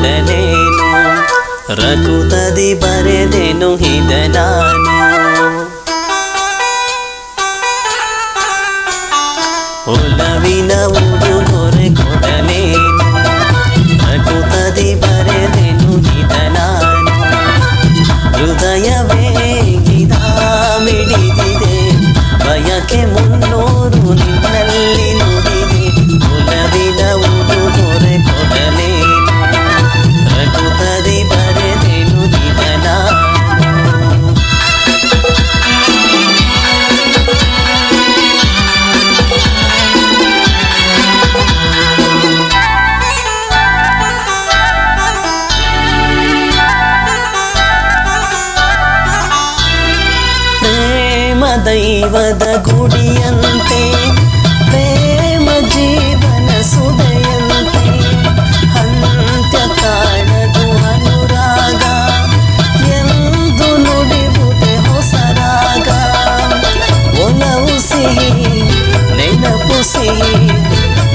ಕೊಡಲೇನು ರಘುತದಿ ಬರೆದೆನು ಹಿದ ನಾನು ಒಲವಿನ ಉಡುಗೊರೆ ಕೊಡಲೇನು ರಘುತದಿ ಬರೆದೆನು ಹಿದ ನಾನು ಹೃದಯವೇ ಗಿದ ಮಿಡಿದಿದೆ ಬಯಕೆ ಮುನ್ನೂರು ನಿನ್ನಲ್ಲಿ ನುಡಿದೆ ಒಲವಿನ ಉಡುಗೊರೆ ಕೊಡಲೇನು ರಘುತದಿ ಬರೆದೆನು ಹಿದ ನಾನು ದೈವದ ಗುಡಿಯಂತೆ ಪ್ರೇಮ ಜೀವನ ಸುದೆಯಂತೆ ಅಂತ್ಯ ಕಾಣದು ಅನುರಾಗ ಎಂದು ನುಡಿಬುದೆ ಹೊಸರಾಗ ಒಲವು ಸಿಹಿ ನೆನಪು ಸಿಹಿ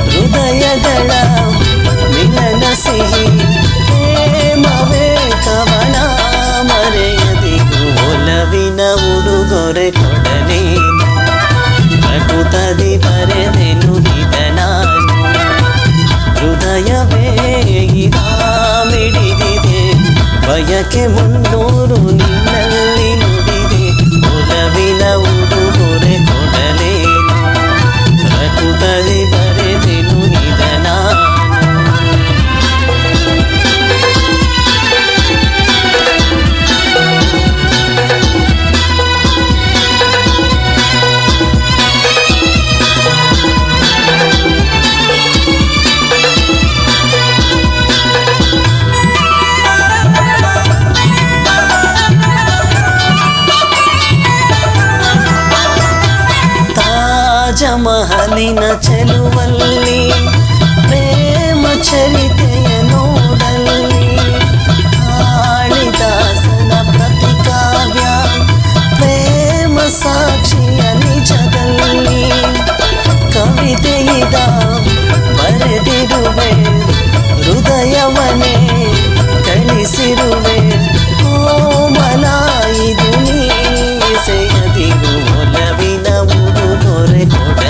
ಹೃದಯಗಳ ಮಿಲನ ಸಿಹಿ ಪ್ರೇಮವೇ ಕವನ ಮರೆಯದಿಗೂ ಒಲವಿನ ಉಡುಗೊರೆ ಕೊಡಲೇನು ರಘುತದಿ ಬರೆದೆನು ಹಿದ ನಾನು ಹೃದಯವೇ ಗಿದ ಮಿಡಿದಿದೆ ಬಯಕೆ ಮುನ್ನೂರು ನಿನ್ನಲ್ಲಿ ನುಡಿದೆ ಒಲವಿನ ಉಡುಗೊರೆ ಕೊಡಲೇನು ರಘುತದಿ ಬರೆದೆನು ಹಿದ ನಾನು ಮಹಲಿನ ಚೆಲುವಲ್ಲಿ ಪ್ರೇಮ ಚರಿತೆಯ ನೋಡಲ್ಲಿ ಕಾಳಿದಾಸನ ಪ್ರತಿಕಾವ್ಯ ಪ್ರೇಮ ಸಾಕ್ಷಿಯ ನಿಜದಲ್ಲಿ ಕವಿತೆಯಿದ ಬರೆದಿರುವೆ ಹೃದಯವನೇ ಕಳಿಸಿರುವೆ ಕೋಮಲ ಇದು ನೀ ಸೆಯದಿರು ಒಲವಿನ ಉಡುಗೊರೆ ಕೊಡ